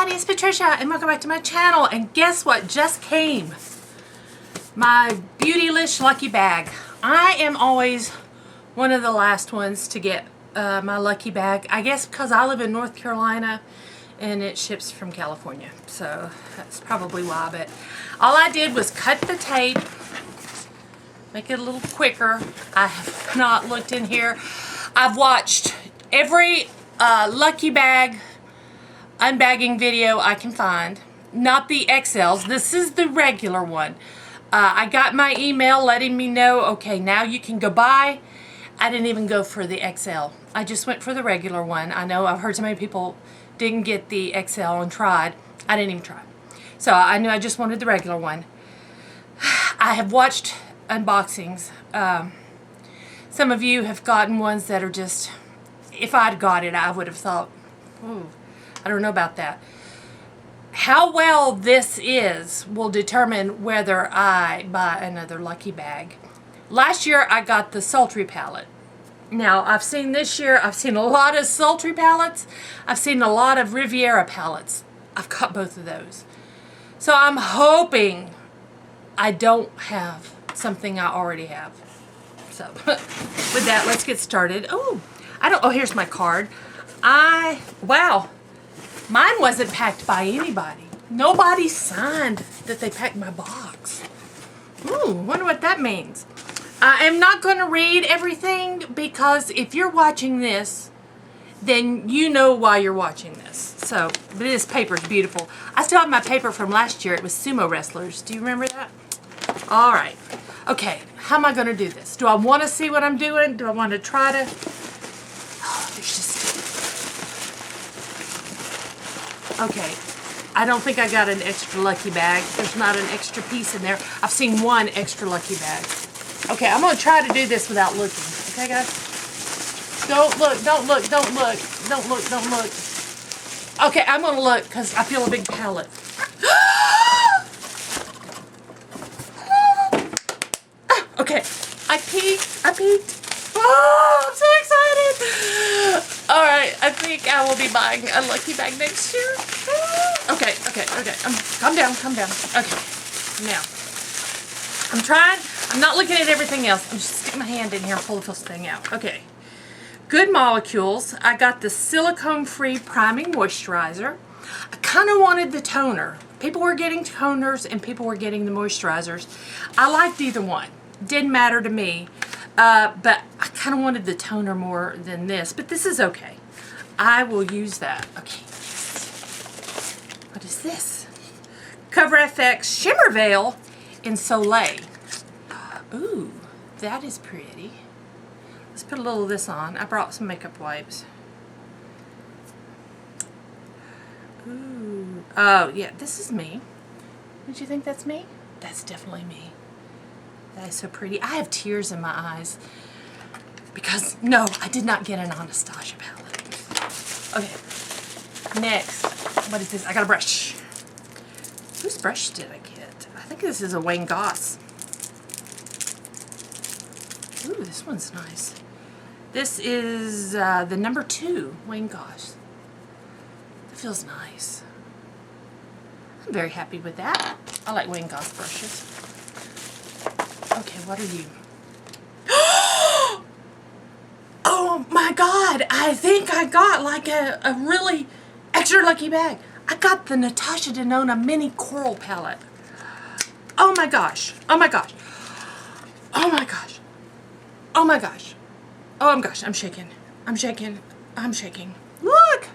everybody, it's Patricia and welcome back to my channel. And guess what just came? My Beautylist lucky bag. I am always one of the last ones to get my lucky bag. I guess because I live in North Carolina and it ships from California. So that's probably why. But all I did was cut the tape, make it a little quicker. I have not looked in here. I've watched every lucky bag unbagging video I can find. Not the XLs. This is the regular one. I got my email letting me know, okay, now you can go buy. I didn't even go for the XL. I just went for the regular one. I know I've heard so many people didn't get the XL and tried. I didn't even try. So I knew I just wanted the regular one. I have watched unboxings. Some of you have gotten ones that are just, if I'd got it, I would have thought, ooh, I don't know about that. How well this is will determine whether I buy another lucky bag. Last year I got the sultry palette. Now I've seen this year, I've seen a lot of sultry palettes. I've seen a lot of Riviera palettes. I've got both of those. So I'm hoping I don't have something I already have. So with that, let's get started. Oh, here's my card. Wow. Mine wasn't packed by anybody. Nobody signed that they packed my box. Ooh, wonder what that means. I am not going to read everything because if you're watching this, then you know why you're watching this. So, but this paper is beautiful. I still have my paper from last year. It was sumo wrestlers. Do you remember that? All right. Okay, how am I going to do this? Do I want to see what I'm doing? Do I want to try to... Oh, there's just... Okay, I don't think I got an extra lucky bag. There's not an extra piece in there. I've seen one extra lucky bag. Okay, I'm going to try to do this without looking. Okay, guys? Don't look, don't look, don't look. Don't look, don't look. Okay, I'm going to look because I feel a big palette. Okay, I peeked. Oh, I'm so excited. All right, I think I will be buying a lucky bag next year. Okay. Calm down. Okay, now, I'm not looking at everything else. I'm just sticking my hand in here and pull this thing out. Okay, Good Molecules. I got the silicone-free priming moisturizer. I kind of wanted the toner. People were getting toners and people were getting the moisturizers. I liked either one. Didn't matter to me. But I kind of wanted the toner more than this. But this is okay. I will use that. Okay. What is this? Cover FX Shimmer Veil in Soleil. Ooh, that is pretty. Let's put a little of this on. I brought some makeup wipes. Ooh. Oh, yeah, this is me. Don't you think that's me? That's definitely me. That is so pretty. I have tears in my eyes because, no, I did not get an Anastasia palette. Okay, next, what is this? I got a brush. Whose brush did I get? I think this is a Wayne Goss. Ooh, this one's nice. This is the number 2 Wayne Goss. It feels nice. I'm very happy with that. I like Wayne Goss brushes. Okay, what are you? Oh my God, I think I got like a really extra lucky bag. I got the Natasha Denona mini coral palette. Oh my gosh, oh my gosh, oh my gosh, oh my gosh, oh my gosh, I'm shaking, I'm shaking, I'm shaking. Look!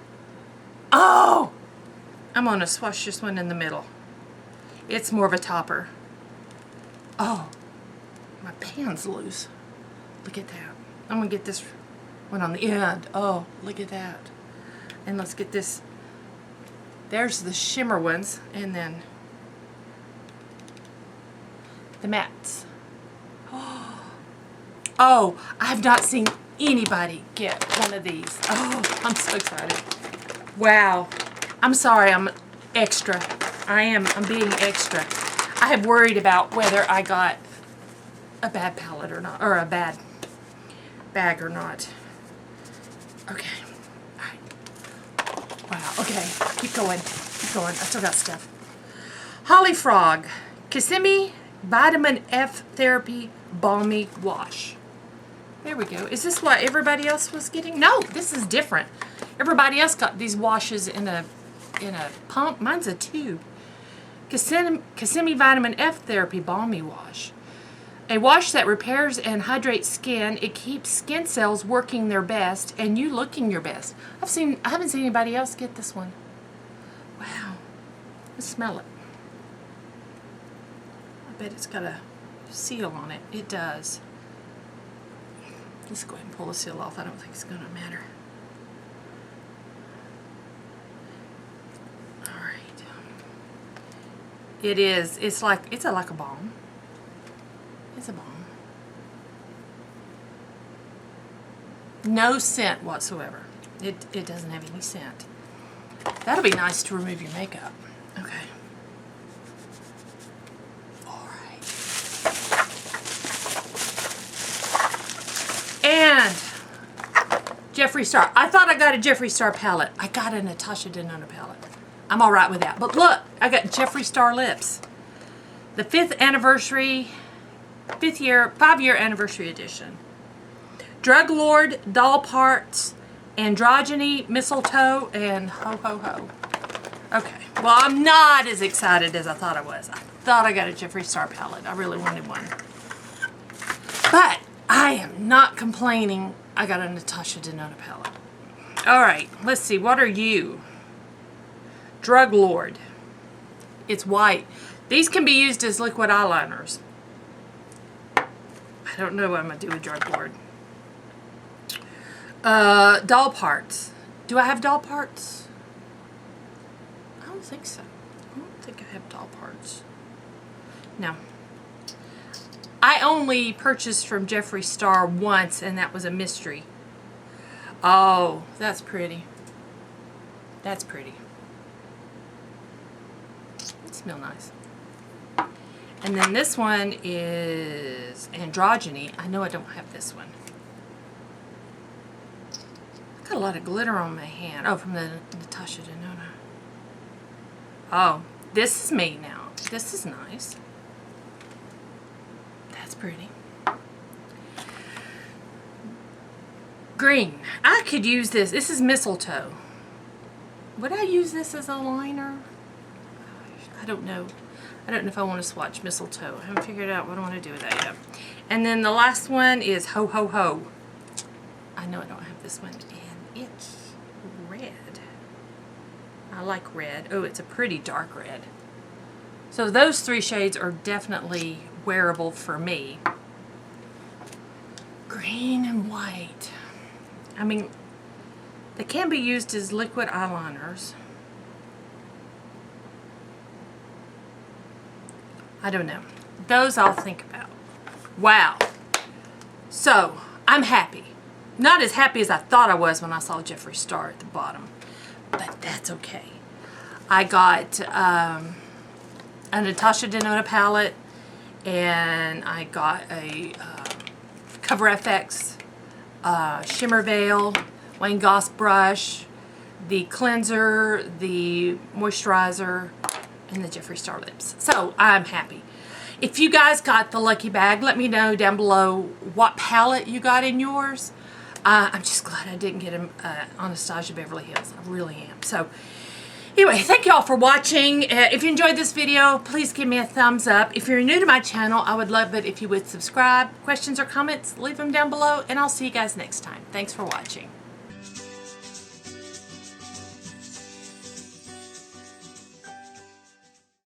Oh! I'm gonna swatch this one in the middle. It's more of a topper. Oh. My pan's loose. Look at that. I'm gonna get this one on the end. Oh, look at that. And let's get this. There's the shimmer ones, and then the mattes. Oh, I have not seen anybody get one of these. Oh, I'm so excited. Wow. I'm sorry, I'm extra. I'm being extra. I have worried about whether I got a bad palette or not, or a bad bag or not. Okay. All right. Wow. Okay. Keep going. going. I still got stuff. Holly Frog, Besame Vitamin F Therapy Balmy Wash. There we go. Is this what everybody else was getting? No, this is different. Everybody else got these washes in a pump. Mine's a tube. Besame Vitamin F Therapy Balmy Wash. A wash that repairs and hydrates skin. It keeps skin cells working their best and you looking your best. I haven't seen anybody else get this one. Wow. Let's smell it. I bet it's got a seal on it. It does. Let's go ahead and pull the seal off. I don't think it's going to matter. Alright. It is. It's like a balm. It's a balm. No scent whatsoever. It doesn't have any scent. That'll be nice to remove your makeup. Okay. Alright. And Jeffree Star. I thought I got a Jeffree Star palette. I got a Natasha Denona palette. I'm alright with that. But look, I got Jeffree Star lips. The 5th anniversary... 5-year anniversary edition. Drug Lord, Doll Parts, Androgyny, Mistletoe, and Ho Ho Ho. Okay, well I'm not as excited as I thought I was. I thought I got a Jeffree Star palette. I really wanted one. But I am not complaining. I got a Natasha Denona palette. Alright, let's see. What are you? Drug Lord. It's white. These can be used as liquid eyeliners. I don't know what I'm going to do with Drug Lord. Doll Parts. Do I have doll parts? I don't think so. I don't think I have doll parts. No. I only purchased from Jeffree Star once, and that was a mystery. Oh, that's pretty. That's pretty. It smells nice. And then this one is Androgyny. I know I don't have this one. I've got a lot of glitter on my hand. Oh, from the Natasha Denona. Oh, this is me now. This is nice. That's pretty. Green. I could use this. This is Mistletoe. Would I use this as a liner? I don't know. I don't know if I want to swatch Mistletoe. I haven't figured out what I want to do with that yet. And then the last one is Ho Ho Ho. I know I don't have this one. And it's red. I like red. Oh, it's a pretty dark red. So those 3 shades are definitely wearable for me. Green and white. I mean, they can be used as liquid eyeliners. I don't know. Those I'll think about. Wow. So, I'm happy. Not as happy as I thought I was when I saw Jeffree Star at the bottom. But that's okay. I got a Natasha Denona palette. And I got a Cover FX Shimmer Veil, Wayne Goss brush, the cleanser, the moisturizer, and the Jeffree Star lips. So I'm happy. If you guys got the lucky bag, let me know down below what palette you got in yours. I'm just glad I didn't get Anastasia Beverly Hills. I really am. So anyway, thank you all for watching. If you enjoyed this video, please give me a thumbs up. If you're new to my channel, I would love it if you would subscribe. Questions or comments, leave them down below, and I'll see you guys next time. Thanks for watching.